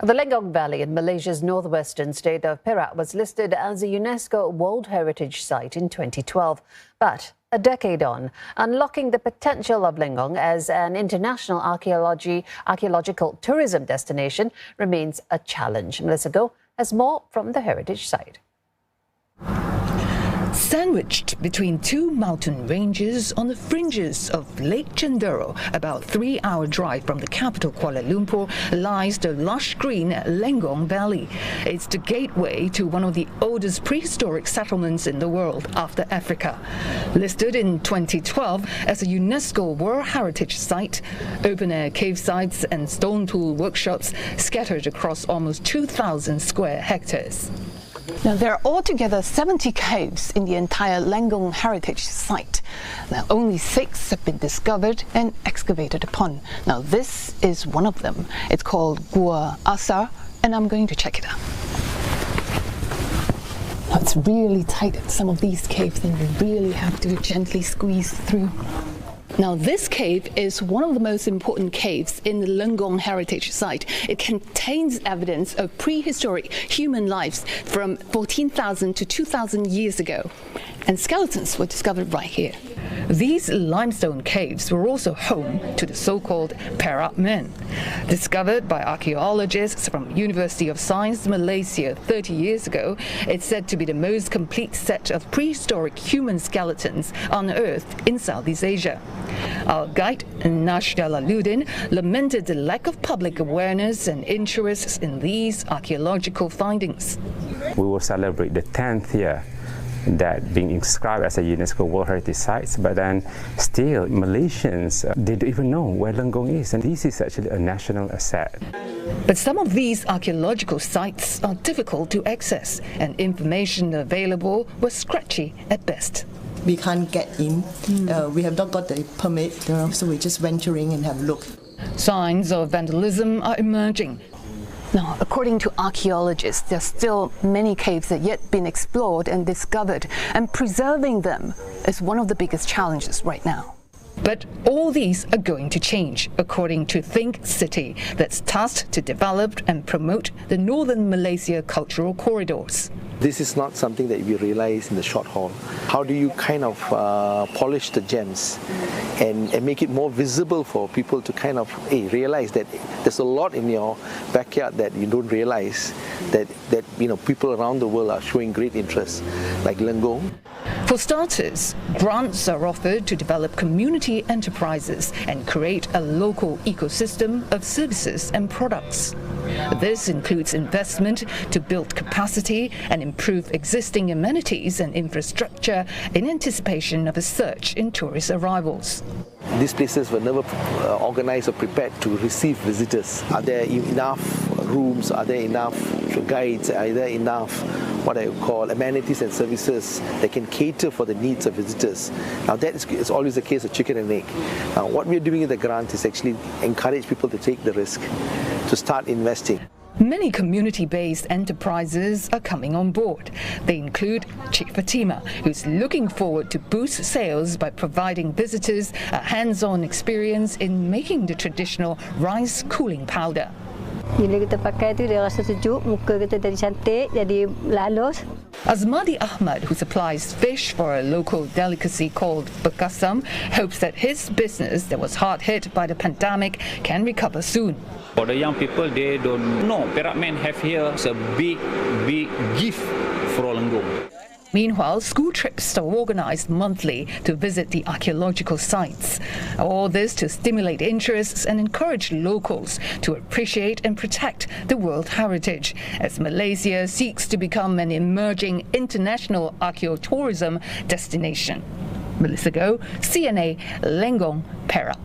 The Lenggong Valley in Malaysia's northwestern state of Perak was listed as a UNESCO World Heritage Site in 2012. But a decade on, unlocking the potential of Lenggong as an international archaeological tourism destination remains a challenge. Melissa Goh has more from the heritage site. Sandwiched between two mountain ranges on the fringes of Lake Cendero, about 3-hour drive from the capital Kuala Lumpur, lies the lush green Lenggong Valley. It's the gateway to one of the oldest prehistoric settlements in the world after Africa. Listed in 2012 as a UNESCO World Heritage Site, open-air cave sites and stone tool workshops scattered across almost 2,000 square hectares. Now, there are altogether 70 caves in the entire Lenggong Heritage Site. Now, only 6 have been discovered and excavated upon. Now, this is one of them. It's called Gua Asar, and I'm going to check it out. Now, it's really tight at some of these caves, and you really have to gently squeeze through. Now, this cave is one of the most important caves in the Lenggong Heritage Site. It contains evidence of prehistoric human lives from 14,000 to 2,000 years ago. And skeletons were discovered right here. These limestone caves were also home to the so-called Perak men. Discovered by archaeologists from University of Science Malaysia 30 years ago, it's said to be the most complete set of prehistoric human skeletons unearthed in Southeast Asia. Our guide, Nash Jalaluddin, lamented the lack of public awareness and interest in these archaeological findings. We will celebrate the 10th year that being inscribed as a UNESCO World Heritage Site, but then still Malaysians, they don't even know where Lenggong is, and this is actually a national asset. But some of these archaeological sites are difficult to access, and information available was sketchy at best. We can't get in. We have not got the permit, so we're just venturing and have a look. Signs of vandalism are emerging. Now, according to archaeologists, there are still many caves that yet been explored and discovered, and preserving them is one of the biggest challenges right now. But all these are going to change, according to Think City, that's tasked to develop and promote the Northern Malaysia cultural corridors. This is not something that we realize in the short haul. How do you kind of polish the gems and make it more visible for people to kind of realize that there's a lot in your backyard that you don't realize that people around the world are showing great interest, like Lenggong. For starters, grants are offered to develop community enterprises and create a local ecosystem of services and products. This includes investment to build capacity and improve existing amenities and infrastructure in anticipation of a surge in tourist arrivals. These places were never organized or prepared to receive visitors. Are there enough rooms? Are there enough guides? Are there enough what I would call amenities and services that can cater for the needs of visitors? Now that is always the case of chicken and egg. Now what we're doing in the grant is actually encourage people to take the risk, to start investing. Many community-based enterprises are coming on board. They include Cik Fatima, who's looking forward to boost sales by providing visitors a hands-on experience in making the traditional rice cooling powder. Bila kita pakai tu dia rasa sejuk, muka kita jadi cantik, jadi lalus. Azmadi Ahmad, who supplies fish for a local delicacy called bekasam, hopes that his business that was hard hit by the pandemic can recover soon. For the young people, they don't know. Perak men have here a big gift for Lenggong. Meanwhile, school trips are organized monthly to visit the archaeological sites. All this to stimulate interests and encourage locals to appreciate and protect the World Heritage, as Malaysia seeks to become an emerging international archaeotourism destination. Melissa Goh, CNA, Lenggong, Perak.